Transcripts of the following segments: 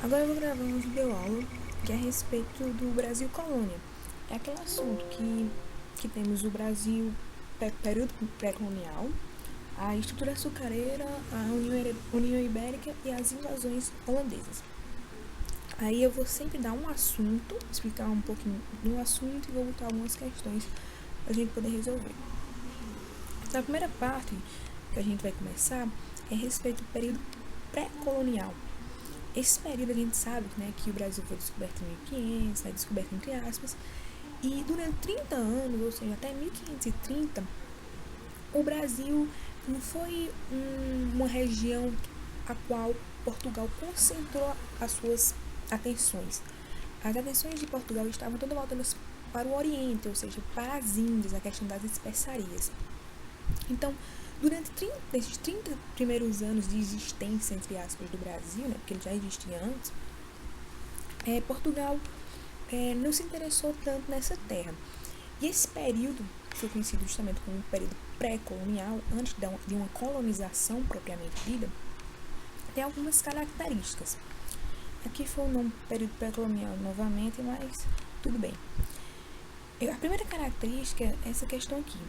Agora eu vou gravar uma videoaula que é a respeito do Brasil Colônia. É aquele assunto que temos o Brasil período pré-colonial, a estrutura açucareira, a União Ibérica e as invasões holandesas. Aí eu vou sempre dar um assunto, explicar um pouquinho do assunto e vou botar algumas questões para a gente poder resolver. Na primeira parte que a gente vai começar é a respeito do período pré-colonial. Esse período a gente sabe, né, que o Brasil foi descoberto em 1500, descoberto entre aspas, e durante 30 anos, ou seja, até 1530, o Brasil não foi uma região a qual Portugal concentrou as suas atenções. As atenções de Portugal estavam todas voltadas para o Oriente, ou seja, para as Índias, a questão das especiarias. Então, durante esses 30 primeiros anos de existência, entre aspas, do Brasil, né, porque ele já existia antes, Portugal não se interessou tanto nessa terra. E esse período foi conhecido justamente como o período pré-colonial, antes de uma colonização propriamente dita, tem algumas características. Aqui foi o nome período pré-colonial novamente, mas tudo bem. A primeira característica é essa questão aqui,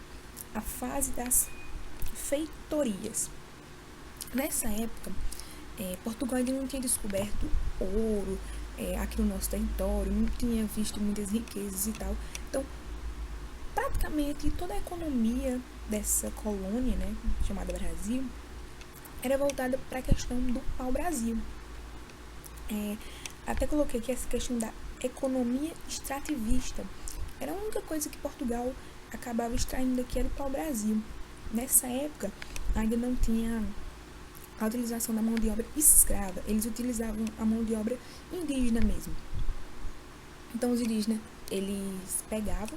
a fase das feitorias. Nessa época, Portugal ainda não tinha descoberto ouro aqui no nosso território, não tinha visto muitas riquezas e tal. Então, praticamente toda a economia dessa colônia, né, chamada Brasil, era voltada para a questão do pau-brasil. Até coloquei aqui essa questão da economia extrativista. Era a única coisa que Portugal acabava extraindo aqui era o pau-brasil. Nessa época, ainda não tinha a utilização da mão de obra escrava. Eles utilizavam a mão de obra indígena mesmo. Então, os indígenas, eles pegavam,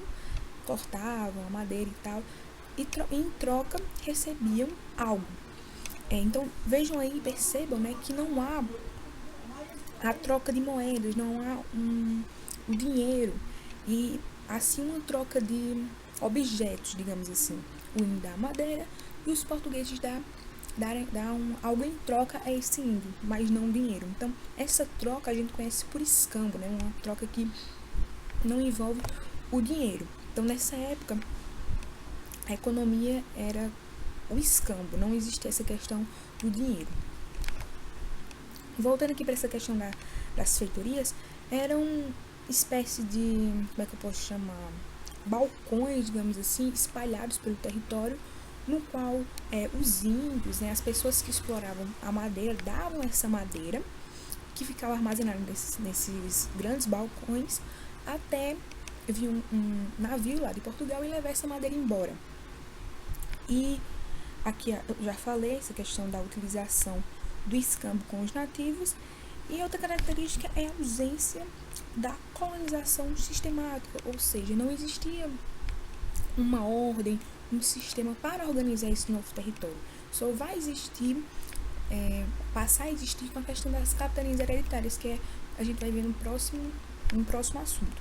cortavam a madeira e tal, e em troca recebiam algo. Então, vejam aí, percebam, né, que não há a troca de moedas, não há um dinheiro, e assim uma troca de objetos, digamos assim. O índio dá madeira e os portugueses dão algo em troca a esse índio, mas não dinheiro. Então, essa troca a gente conhece por escambo, né? Uma troca que não envolve o dinheiro. Então, nessa época, a economia era o escambo, não existia essa questão do dinheiro. Voltando aqui para essa questão das feitorias, eram espécie de, como é que eu posso chamar, balcões, digamos assim, espalhados pelo território, no qual os índios, né, as pessoas que exploravam a madeira, davam essa madeira, que ficava armazenada nesses grandes balcões, até vir um navio lá de Portugal e levar essa madeira embora. E aqui eu já falei essa questão da utilização do escambo com os nativos, e outra característica é a ausência da colonização sistemática, ou seja, não existia uma ordem, um sistema para organizar esse novo território. Só vai existir, passar a existir com a questão das capitanias hereditárias, que a gente vai ver no próximo assunto.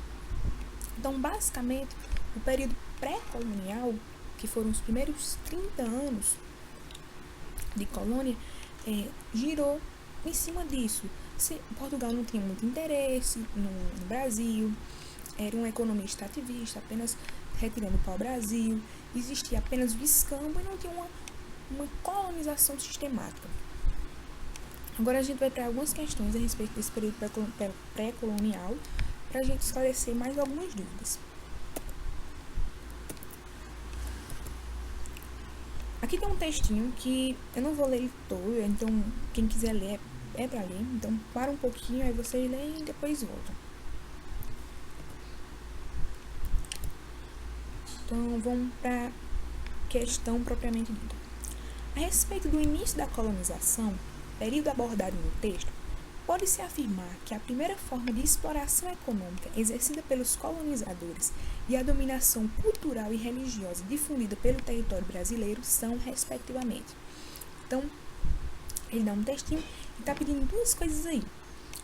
Então, basicamente, o período pré-colonial, que foram os primeiros 30 anos de colônia, girou em cima disso. Portugal não tinha muito interesse no Brasil, era uma economia extrativista, apenas retirando o pau-brasil, existia apenas o escambo e não tinha uma colonização sistemática. Agora a gente vai para algumas questões a respeito desse período pré-colonial, para a gente esclarecer mais algumas dúvidas. Aqui tem um textinho que eu não vou ler ele todo, então quem quiser ler é para ler, então para um pouquinho, aí vocês leem e depois voltam. Então vamos para a questão propriamente dita. A respeito do início da colonização, período abordado no texto, pode-se afirmar que a primeira forma de exploração econômica exercida pelos colonizadores e a dominação cultural e religiosa difundida pelo território brasileiro são, respectivamente. Então, ele dá um textinho e está pedindo duas coisas aí.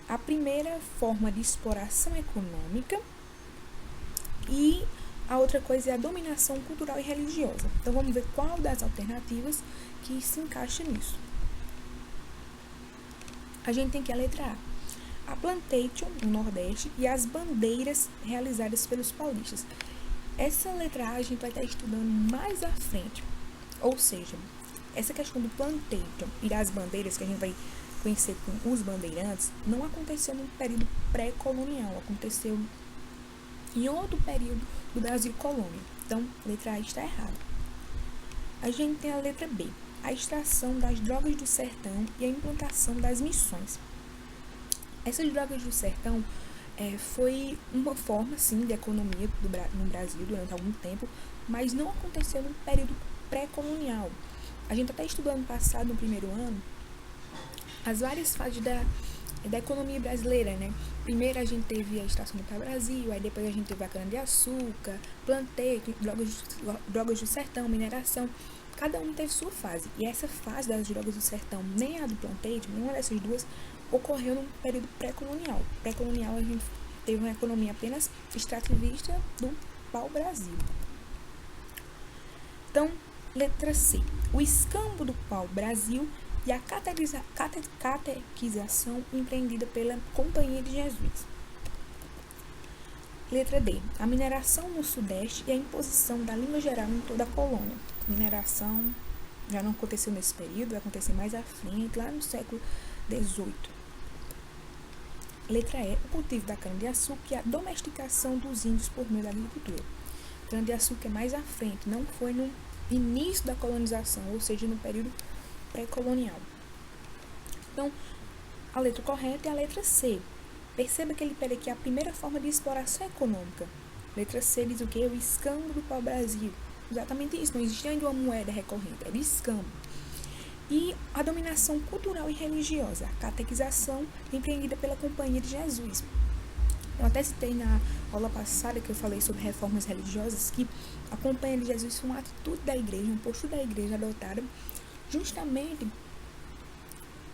A primeira forma de exploração econômica e a outra coisa é a dominação cultural e religiosa. Então, vamos ver qual das alternativas que se encaixa nisso. A gente tem que a letra A. a plantation no Nordeste e as bandeiras realizadas pelos paulistas. Essa letra A a gente vai estar estudando mais à frente, ou seja, essa questão do plantation e das bandeiras que a gente vai conhecer com os bandeirantes não aconteceu no período pré-colonial, aconteceu em outro período do Brasil colônia. Então, a letra A está errada. A gente tem a letra B, a extração das drogas do sertão e a implantação das missões. Essas drogas do sertão foi uma forma, sim, de economia no Brasil durante algum tempo, mas não aconteceu no período pré-colonial. A gente até estudou ano passado, no primeiro ano, as várias fases da economia brasileira, né? Primeiro a gente teve a extração do pau-brasil, aí depois a gente teve a cana-de-açúcar, planteio, drogas do sertão, mineração. Cada um teve sua fase. E essa fase das drogas do sertão, nem a do planteio, nenhuma dessas duas, ocorreu no período pré-colonial. Pré-colonial a gente teve uma economia apenas extrativista do pau-brasil. Então, letra C. O escambo do pau-brasil e a catequização empreendida pela Companhia de Jesus. Letra D. A mineração no Sudeste e a imposição da língua geral em toda a colônia. Mineração já não aconteceu nesse período, vai acontecer mais à frente, lá no século XVIII. Letra E. O cultivo da cana-de-açúcar e a domesticação dos índios por meio da agricultura. Cana-de-açúcar é mais à frente, não foi no início da colonização, ou seja, no período pré-colonial. Então, a letra correta é a letra C. Perceba que ele pede aqui a primeira forma de exploração econômica. Letra C diz o quê? O escambo do pau-brasil. Exatamente isso, não existia ainda uma moeda recorrente, era escambo. E a dominação cultural e religiosa, a catequização empreendida pela Companhia de Jesus. Eu até citei na aula passada que eu falei sobre reformas religiosas que a Companhia de Jesus foi uma atitude da igreja, uma postura da igreja adotada justamente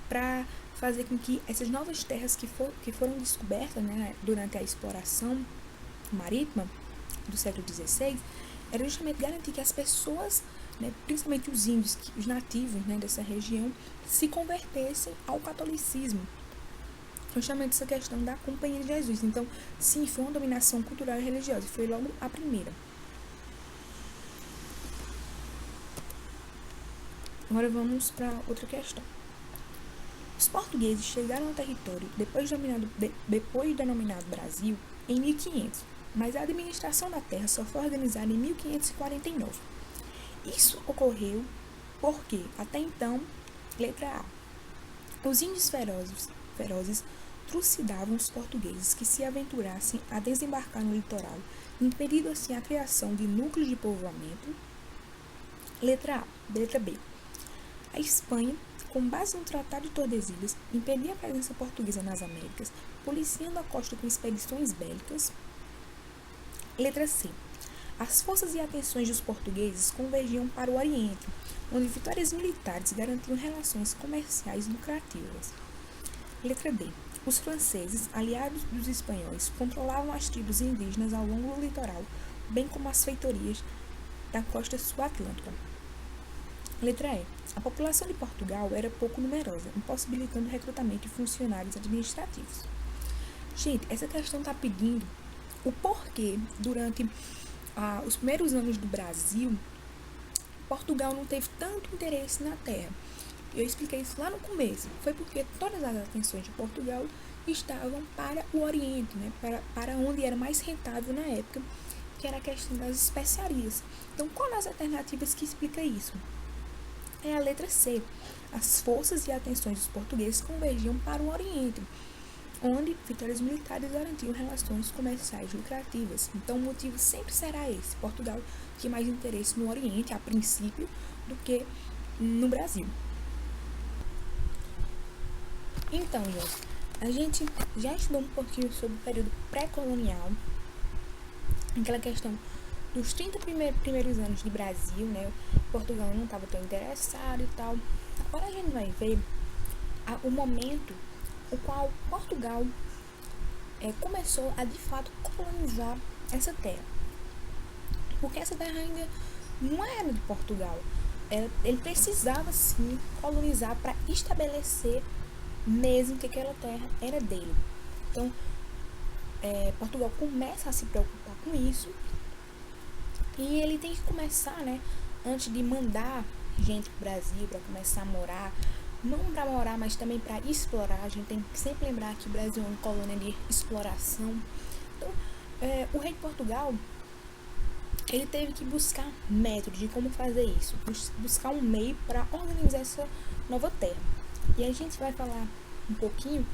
para fazer com que essas novas terras que foram descobertas, né, durante a exploração marítima do século XVI, era justamente garantir que as pessoas, né, principalmente os índios, os nativos, né, dessa região, se convertessem ao catolicismo. Justamente essa questão da Companhia de Jesus. Então, sim, foi uma dominação cultural e religiosa, foi logo a primeira. Agora vamos para outra questão. Os portugueses chegaram ao território depois denominado Brasil em 1500, mas a administração da terra só foi organizada em 1549. Isso ocorreu porque, até então, letra A, os índios ferozes trucidavam os portugueses que se aventurassem a desembarcar no litoral, impedindo assim a criação de núcleos de povoamento. Letra B. A Espanha, com base no Tratado de Tordesilhas, impedia a presença portuguesa nas Américas, policiando a costa com expedições bélicas. Letra C. As forças e atenções dos portugueses convergiam para o Oriente, onde vitórias militares garantiam relações comerciais lucrativas. Letra D. Os franceses, aliados dos espanhóis, controlavam as tribos indígenas ao longo do litoral, bem como as feitorias da costa sul-atlântica. Letra E. A população de Portugal era pouco numerosa, impossibilitando o recrutamento de funcionários administrativos. Gente, essa questão está pedindo o porquê, durante os primeiros anos do Brasil, Portugal não teve tanto interesse na terra. Eu expliquei isso lá no começo. Foi porque todas as atenções de Portugal estavam para o Oriente, né? para onde era mais rentável na época, que era a questão das especiarias. Então, qual das alternativas que explica isso? É a letra C. As forças e atenções dos portugueses convergiam para o Oriente, onde vitórias militares garantiam relações comerciais lucrativas. Então, o motivo sempre será esse. Portugal tinha mais interesse no Oriente, a princípio, do que no Brasil. Então, gente, a gente já estudou um pouquinho sobre o período pré-colonial, aquela questão dos 30 primeiros anos de Brasil, né? Portugal não estava tão interessado e tal. Agora a gente vai ver o momento o qual Portugal começou a, de fato, colonizar essa terra. Porque essa terra ainda não era de Portugal. Ele precisava, sim, colonizar para estabelecer mesmo que aquela terra era dele. Então, Portugal começa a se preocupar com isso e ele tem que começar, né, antes de mandar gente pro Brasil para começar a morar, não para morar, mas também para explorar. A gente tem que sempre lembrar que o Brasil é uma colônia de exploração. Então, o rei de Portugal, ele teve que buscar métodos de como fazer isso, buscar um meio para organizar essa nova terra. E a gente vai falar um pouquinho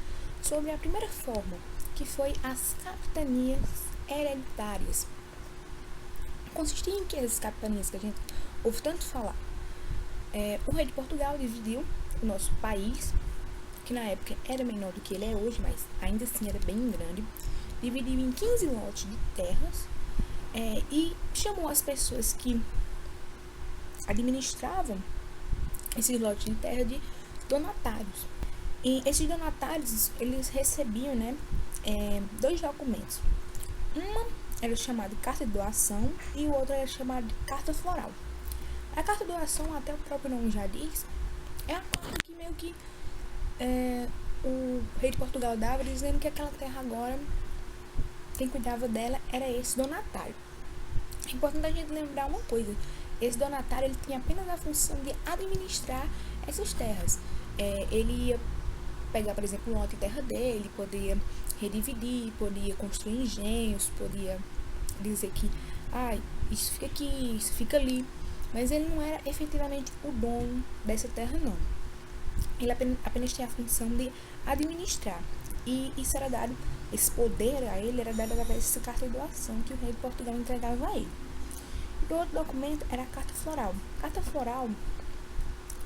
sobre a primeira forma, que foi as capitanias hereditárias. Consistia em que essas capitanias que a gente ouve tanto falar? O rei de Portugal dividiu o nosso país, que na época era menor do que ele é hoje, mas ainda assim era bem grande, dividiu em 15 lotes de terras, e chamou as pessoas que administravam esses lotes de terra de donatários. E esses donatários, eles recebiam, né, 2 documentos. Uma era chamada de carta de doação e o outro era chamado de carta floral. A carta de doação, até o próprio nome já diz, é a carta que meio que o rei de Portugal dava, dizendo que aquela terra agora, quem cuidava dela era esse donatário. É importante a gente lembrar uma coisa: esse donatário, ele tinha apenas a função de administrar essas terras. Ele ia pegar, por exemplo, um lote de terra dele, podia redividir, podia construir engenhos, podia dizer que isso fica aqui, isso fica ali, mas ele não era efetivamente o dono dessa terra, não. Ele apenas tinha a função de administrar, e isso era dado, esse poder a ele era dado através dessa carta de doação que o rei de Portugal entregava a ele. E o outro documento era a carta floral. A carta floral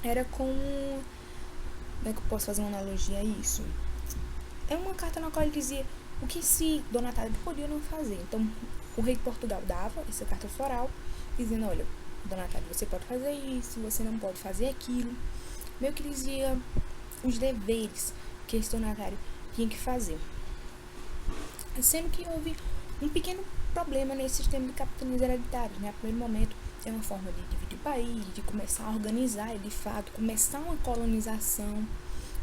era como é que eu posso fazer uma analogia a isso? É uma carta na qual ele dizia o que esse donatário podia não fazer. Então, o rei de Portugal dava essa carta floral, dizendo: olha, donatário, você pode fazer isso, você não pode fazer aquilo. Meio que dizia os deveres que esse donatário tinha que fazer. Sendo que houve um pequeno problema nesse sistema de capitanias hereditárias, né? A primeiro momento, é uma forma de dividir o país, de começar a organizar, de fato, começar uma colonização,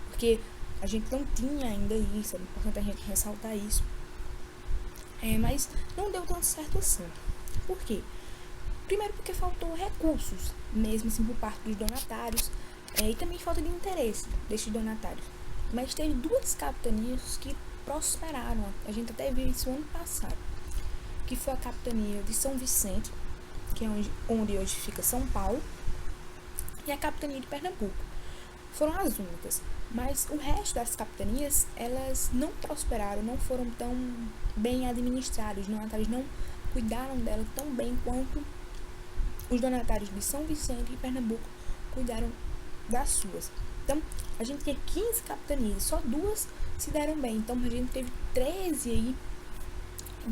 porque a gente não tinha ainda isso, é importante a gente ressaltar isso. Mas não deu tanto certo assim. Por quê? Primeiro porque faltou recursos, mesmo assim por parte dos donatários, e também falta de interesse destes donatários. Mas teve 2 capitanias que prosperaram, a gente até viu isso ano passado, que foi a capitania de São Vicente, que é onde hoje fica São Paulo, e a capitania de Pernambuco. Foram as únicas, mas o resto das capitanias, elas não prosperaram, não foram tão bem administradas, os donatários não cuidaram dela tão bem quanto os donatários de São Vicente e Pernambuco cuidaram das suas. Então, a gente tinha 15 capitanias, só 2 se deram bem, então a gente teve 13 aí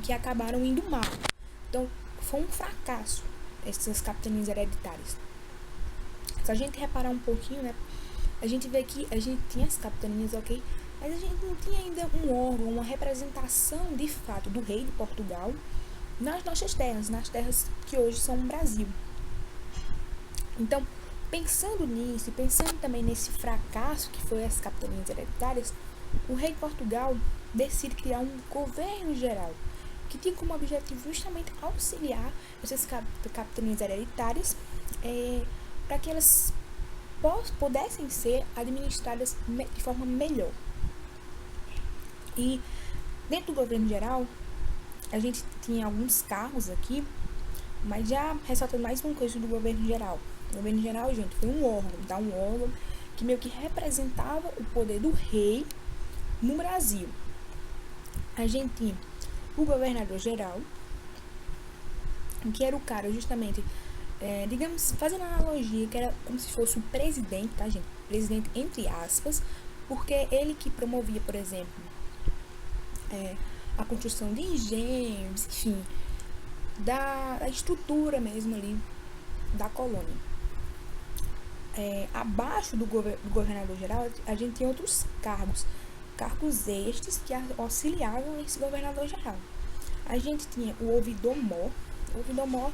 que acabaram indo mal. Então, foi um fracasso essas capitanias hereditárias. Se a gente reparar um pouquinho, né, a gente vê que a gente tinha as capitanias, ok? Mas a gente não tinha ainda um órgão, uma representação de fato do rei de Portugal nas nossas terras, nas terras que hoje são o Brasil. Então, pensando nisso, e pensando também nesse fracasso que foi as capitanias hereditárias, o rei de Portugal decide criar um governo geral, que tinha como objetivo justamente auxiliar essas capitanias hereditárias, para que elas pudessem ser administradas de forma melhor. E dentro do governo geral, a gente tinha alguns cargos aqui, mas já ressaltando mais uma coisa do governo geral. O governo geral, gente, foi um órgão que meio que representava o poder do rei no Brasil. A gente tinha o governador geral, que era o cara justamente, digamos, fazendo analogia, que era como se fosse o presidente, tá, gente? Presidente entre aspas, porque ele que promovia, por exemplo, a construção de engenhos, enfim, da estrutura mesmo ali da colônia. Abaixo do governador geral, a gente tem outros cargos estes que auxiliavam esse governador geral. A gente tinha o ouvidor-mor. O ouvidor-mor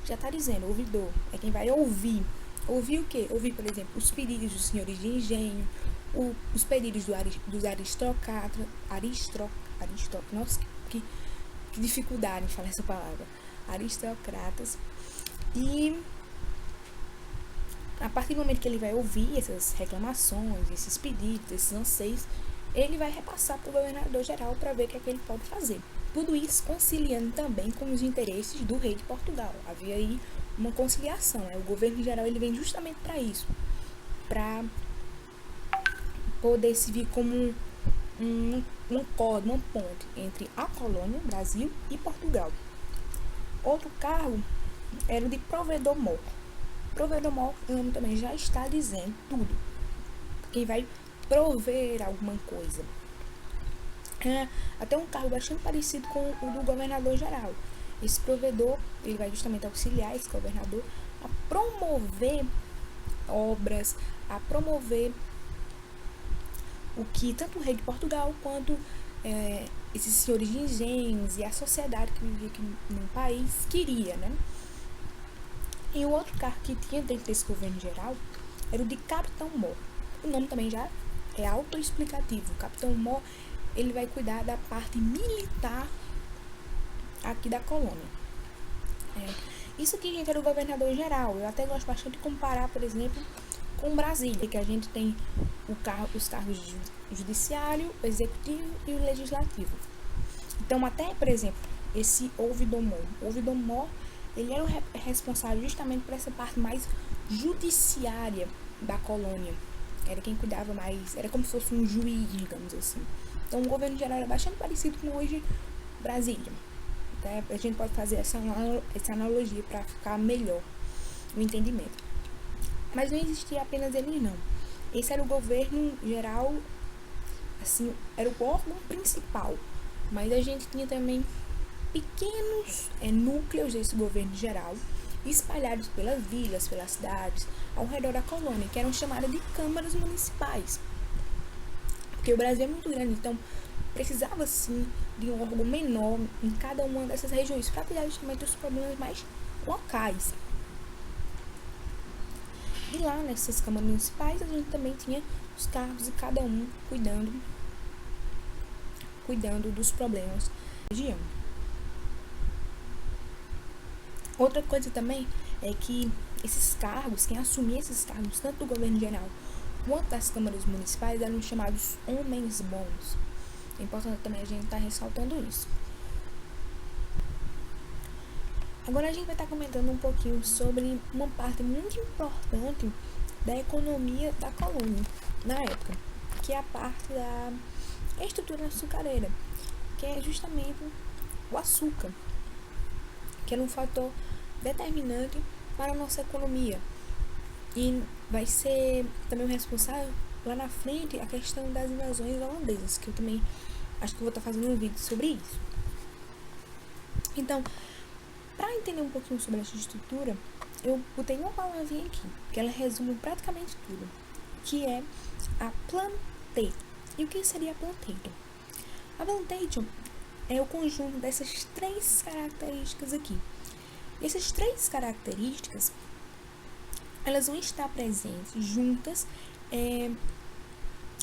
já está dizendo, o ouvidor é quem vai ouvir. Ouvir o quê? Ouvir, por exemplo, os pedidos dos senhores de engenho, os pedidos dos aristocratas, Nossa, que dificuldade em falar essa palavra. Aristocratas. E a partir do momento que ele vai ouvir essas reclamações, esses pedidos, esses anseios, ele vai repassar para o governador geral para ver o que é que ele pode fazer. Tudo isso conciliando também com os interesses do rei de Portugal. Havia aí uma conciliação. O governo geral ele vem justamente para isso, para poder se vir como um corda, uma ponte entre a colônia, Brasil, e Portugal. Outro cargo era o de provedor-mor. Provedor-mor, o nome também já está dizendo tudo. Quem vai prover alguma coisa. Até um cargo bastante parecido com o do governador-geral. Esse provedor, ele vai justamente auxiliar esse governador a promover obras, a promover o que tanto o rei de Portugal quanto esses senhores de engenhos e a sociedade que vivia aqui no país queria, né? E o outro cargo que tinha dentro desse governo geral era o de capitão-mor. O nome também já é autoexplicativo. O capitão-mor, ele vai cuidar da parte militar aqui da colônia. Isso aqui, gente, era o governador geral. Eu até gosto bastante de comparar, por exemplo, com Brasília, que a gente tem os cargos judiciário, executivo e o legislativo. Então, até, por exemplo, esse ouvidor-mor, ele era o responsável justamente por essa parte mais judiciária da colônia. Era quem cuidava mais, era como se fosse um juiz, digamos assim. Então, o governo geral era bastante parecido com hoje Brasília. Tá? A gente pode fazer essa analogia para ficar melhor o entendimento. Mas não existia apenas ele, não. Esse era o governo geral, assim, era o órgão principal. Mas a gente tinha também pequenos núcleos desse governo geral, espalhados pelas vilas, pelas cidades, ao redor da colônia, que eram chamadas de câmaras municipais. Porque o Brasil é muito grande, então precisava, sim, de um órgão menor em cada uma dessas regiões, para cuidar justamente dos problemas mais locais. E lá nessas câmaras municipais a gente também tinha os cargos e cada um cuidando dos problemas da região. Outra coisa também é que esses cargos, quem assumia esses cargos, tanto do governo geral quanto das câmaras municipais, eram chamados homens bons. É importante também a gente estar ressaltando isso. Agora a gente vai estar comentando um pouquinho sobre uma parte muito importante da economia da colônia na época, que é a parte da estrutura açucareira, que é justamente o açúcar, que era um fator determinante para a nossa economia. E vai ser também o responsável lá na frente a questão das invasões holandesas, que eu também acho que vou estar fazendo um vídeo sobre isso. Então, para entender um pouquinho sobre essa estrutura, eu botei uma palavrinha aqui, que ela resume praticamente tudo, que é a plantation. E o que seria a plantation? A plantation é o conjunto dessas três características aqui. E essas três características, elas vão estar presentes juntas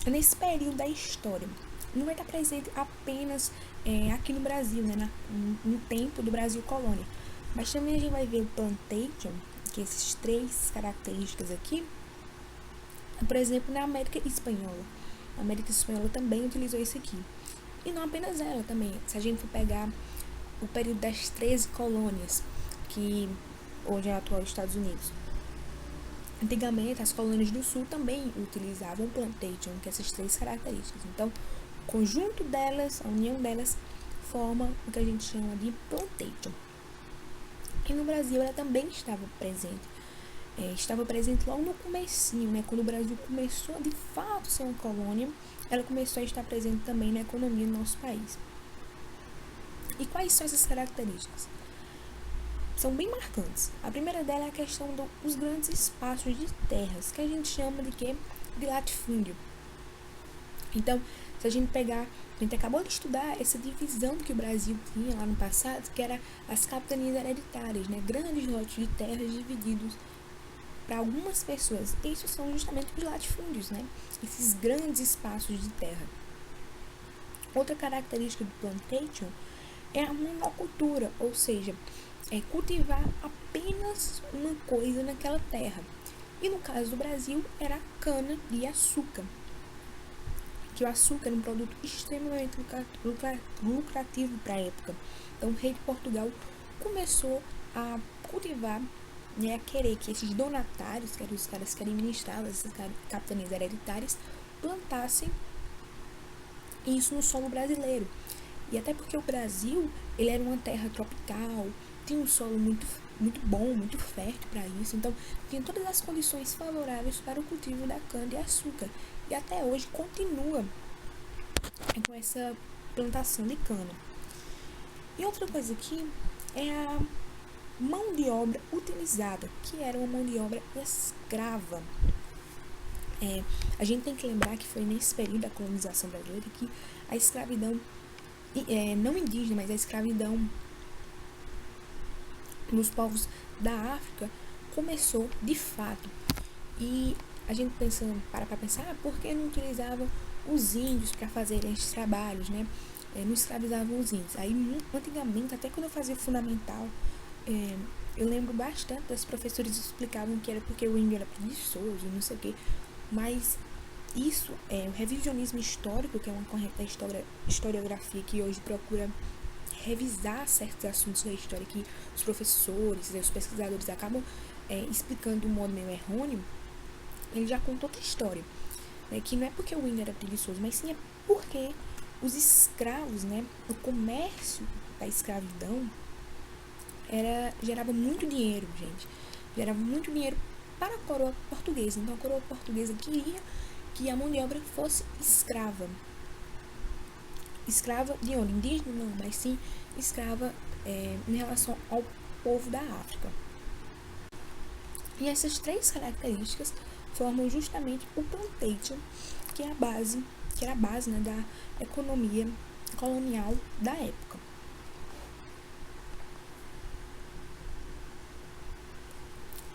nesse período da história. Não vai estar presente apenas aqui no Brasil, né, no tempo do Brasil colônia. Mas também a gente vai ver o plantation, que essas três características aqui, por exemplo, na América Espanhola. A América Espanhola também utilizou isso aqui. E não apenas ela também. Se a gente for pegar o período das 13 colônias, que hoje é o atual Estados Unidos. Antigamente, as colônias do Sul também utilizavam o plantation, que é essas três características. Então, o conjunto delas, a união delas, forma o que a gente chama de plantation. E no Brasil ela também estava presente. Estava presente logo no comecinho, né? Quando o Brasil começou de fato a ser uma colônia, ela começou a estar presente também na economia do nosso país. E quais são essas características? São bem marcantes. A primeira delas é a questão dos grandes espaços de terras, que a gente chama de quê? De latifúndio. Então, se a gente pegar, a gente acabou de estudar essa divisão que o Brasil tinha lá no passado, que era as capitanias hereditárias, né? Grandes lotes de terras divididos para algumas pessoas. Isso são justamente os latifúndios, né? Esses grandes espaços de terra. Outra característica do plantation é a monocultura, ou seja, é cultivar apenas uma coisa naquela terra. E no caso do Brasil, era a cana de açúcar, que o açúcar era um produto extremamente lucrativo para a época. Então, o rei de Portugal começou a cultivar, né, a querer que esses donatários, que eram os caras que administravam essas capitanias hereditárias, plantassem isso no solo brasileiro. E até porque o Brasil, ele era uma terra tropical, tinha um solo muito bom, muito fértil para isso, então tinha todas as condições favoráveis para o cultivo da cana-de-açúcar. E até hoje continua com essa plantação de cana. E outra coisa aqui é a mão de obra utilizada, que era uma mão de obra escrava. A gente tem que lembrar que foi nesse período da colonização brasileira que a escravidão, não indígena, mas a escravidão nos povos da África começou de fato. E a gente para pensar, por que não utilizavam os índios para fazerem esses trabalhos, né? Não escravizavam os índios. Aí, antigamente, até quando eu fazia o fundamental, eu lembro bastante das professoras explicavam que era porque o índio era preguiçoso, não sei o quê. Mas isso é o revisionismo histórico, que é uma corrente da historiografia que hoje procura revisar certos assuntos da história que os professores e os pesquisadores acabam explicando de um modo meio errôneo. Ele já contou outra história, né, que não é porque o índio era preguiçoso, mas sim é porque os escravos, né, o comércio da escravidão gerava muito dinheiro, gente. Gerava muito dinheiro para a coroa portuguesa. Então a coroa portuguesa queria que a mão de obra fosse escrava. Escrava de onde? Indígena? Não, mas sim escrava em relação ao povo da África. E essas três características formam justamente o plantation, que era a base, né, da economia colonial da época.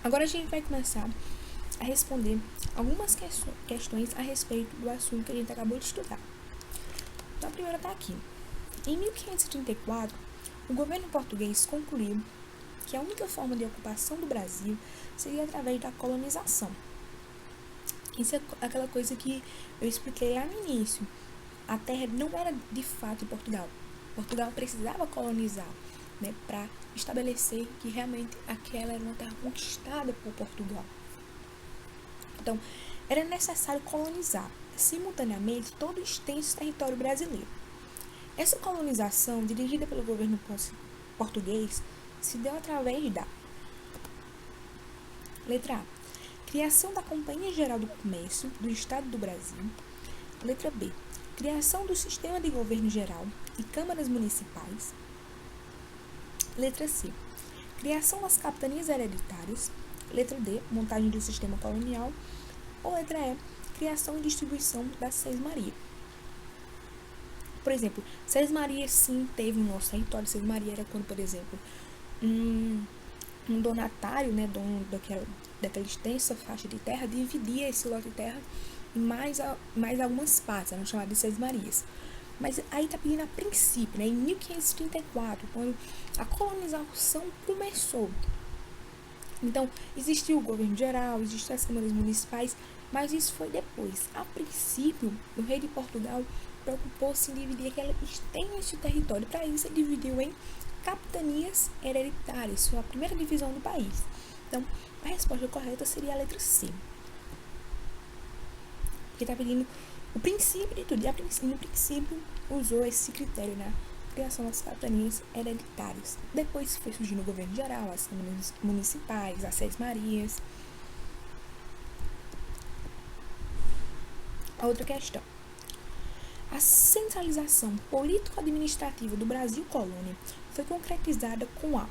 Agora a gente vai começar a responder algumas questões a respeito do assunto que a gente acabou de estudar. Então a primeira está aqui. Em 1534, o governo português concluiu que a única forma de ocupação do Brasil seria através da colonização. Isso é aquela coisa que eu expliquei lá no início. A terra não era de fato de Portugal. Portugal precisava colonizar, né, para estabelecer que realmente aquela era uma terra conquistada por Portugal. Então, era necessário colonizar simultaneamente todo o extenso território brasileiro. Essa colonização, dirigida pelo governo português, se deu através da letra A, criação da Companhia Geral do Comércio do Estado do Brasil. Letra B, criação do Sistema de Governo Geral e câmaras municipais. Letra C, criação das capitanias hereditárias. Letra D, montagem do sistema colonial. Ou letra E, criação e distribuição das Seis-Marias. Por exemplo, Seis-Marias sim teve no nosso território. Seis-Marias era quando, por exemplo, um donatário, né, dono daquela extensa faixa de terra, dividia esse lote de terra em mais algumas partes, eram chamadas de Seis-Marias. Mas aí está pedindo a princípio, né, em 1534, quando a colonização começou. Então, existiu o governo geral, existiam as câmaras municipais, mas isso foi depois. A princípio, o rei de Portugal preocupou-se em dividir aquele extenso território. Para isso, ele dividiu em capitanias hereditárias, foi a primeira divisão do país. Então, a resposta correta seria a letra C. Porque está pedindo o princípio de tudo. E no princípio, usou esse critério na criação das capitanias hereditárias. Depois foi surgindo o governo geral, as câmaras municipais, as Seis-Marias. A outra questão. A centralização político-administrativa do Brasil colônia foi concretizada com a...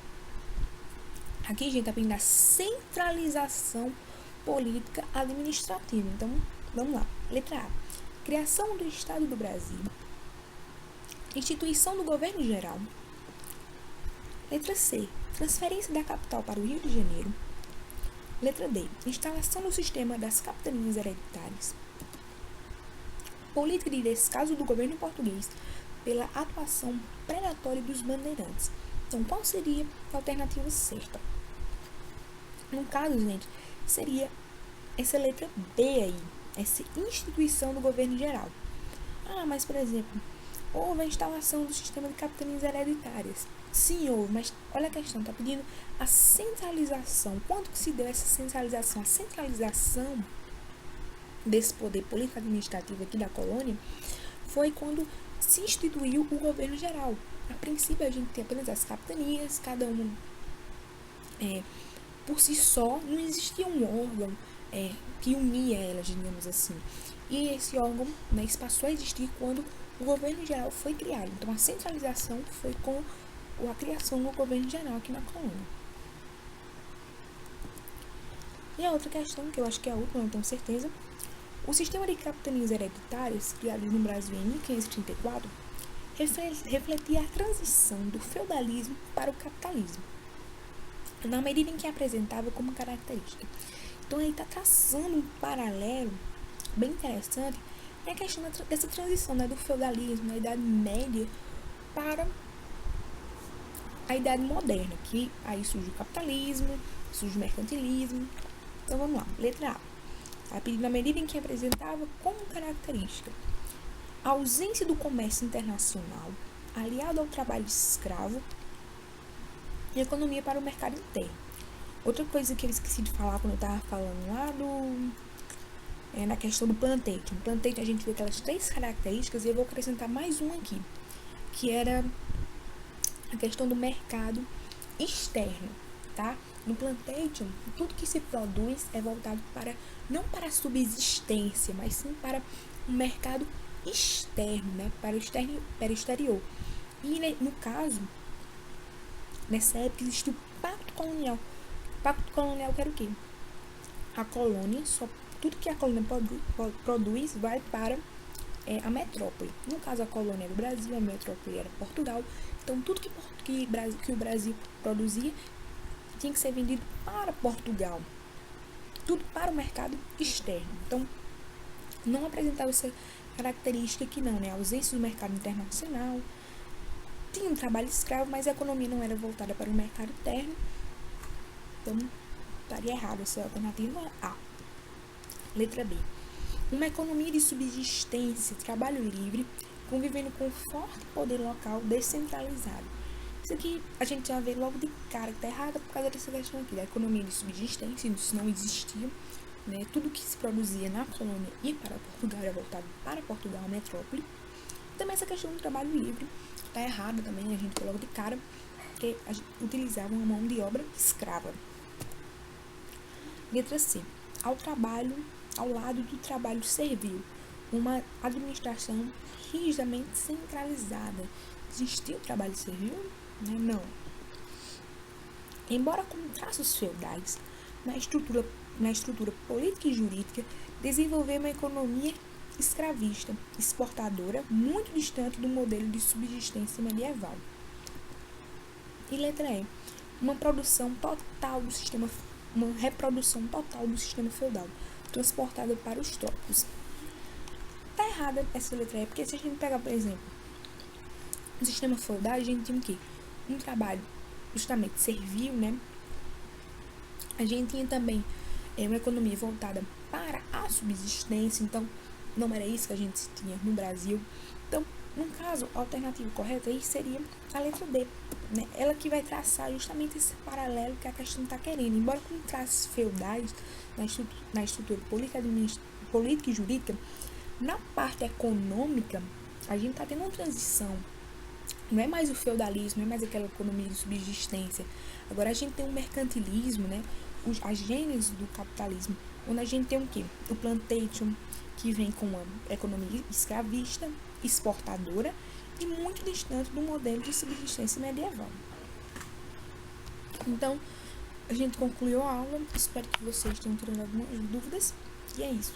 Aqui, gente, está pedindo a centralização política administrativa. Então, vamos lá. Letra A. Criação do Estado do Brasil. Instituição do Governo Geral. Letra C. Transferência da capital para o Rio de Janeiro. Letra D. Instalação do sistema das capitanias hereditárias. política de descaso do governo português pela atuação predatória dos bandeirantes. Então, qual seria a alternativa certa? No caso, gente, seria essa letra B aí, essa instituição do governo geral. Mas, por exemplo, houve a instalação do sistema de capitanias hereditárias. Sim, houve, mas olha a questão, está pedindo a centralização. Quanto que se deu essa centralização? A centralização desse poder político-administrativo aqui da colônia foi quando se instituiu o governo geral. A princípio, a gente tem apenas as capitanias, cada uma por si só, não existia um órgão que unia elas, digamos assim. E esse órgão, né, passou a existir quando o governo geral foi criado. Então, a centralização foi com a criação do governo geral aqui na colônia. E a outra questão, que eu acho que é a última, não tenho certeza, o sistema de capitanias hereditárias, criado no Brasil em 1534, refletia a transição do feudalismo para o capitalismo, na medida em que apresentava como característica. Então, aí está traçando um paralelo bem interessante, é a questão dessa transição, né, do feudalismo, da Idade Média, para a Idade Moderna, que aí surge o capitalismo, surge o mercantilismo. Então, vamos lá. Letra A. Na medida em que apresentava como característica a ausência do comércio internacional, aliado ao trabalho escravo e economia para o mercado interno. Outra coisa que eu esqueci de falar quando eu estava falando lá na questão do plantation. No plantation a gente vê aquelas 3 características e eu vou acrescentar mais uma aqui, que era a questão do mercado externo, tá? No plantation, tudo que se produz é voltado não para a subsistência, mas sim para o mercado externo, né? Para o exterior. E no caso, nessa época existe o Pacto Colonial. O Pacto Colonial quer o quê? A colônia, tudo que a colônia produz vai para a metrópole. No caso, a colônia era o Brasil, a metrópole era Portugal. Então, tudo que o Brasil produzia tinha que ser vendido para Portugal. Tudo para o mercado externo. Então, não apresentava essa característica aqui não, né? A ausência do mercado internacional. Tinha um trabalho escravo, mas a economia não era voltada para o mercado interno. Então, estaria errado essa alternativa A. Letra B. Uma economia de subsistência, trabalho livre, convivendo com forte poder local descentralizado. Isso aqui a gente já vê logo de cara que está errado por causa dessa questão aqui, da economia de subsistência, isso não existia, né? Tudo que se produzia na colônia e para Portugal era voltado para Portugal, a metrópole. Também essa questão do trabalho livre está errada também, a gente vê logo de cara, porque utilizavam uma mão de obra escrava. Letra C. Ao lado do trabalho servil, uma administração rigidamente centralizada. Existiu o trabalho servil? Não. Embora com traços feudais, na estrutura política e jurídica, desenvolveu uma economia escravista, exportadora, muito distante do modelo de subsistência medieval. E letra E. Uma reprodução total do sistema feudal, transportada para os trópicos. Tá errada essa letra E, porque se a gente pegar, por exemplo, o sistema feudal, a gente tinha o quê? Um trabalho justamente servil, né? A gente tinha também uma economia voltada para a subsistência, então não era isso que a gente tinha no Brasil. Então, no caso, a alternativa correta aí seria a letra D, né? Ela que vai traçar justamente esse paralelo que a questão está querendo. Embora com traços feudais na estrutura política e jurídica, na parte econômica, a gente está tendo uma transição. Não é mais o feudalismo, não é mais aquela economia de subsistência. Agora a gente tem um mercantilismo, né? A gênese do capitalismo, onde a gente tem o quê? O plantation, que vem com uma economia escravista, exportadora e muito distante do modelo de subsistência medieval. Então, a gente concluiu a aula. Espero que vocês tenham tirado algumas dúvidas. E é isso.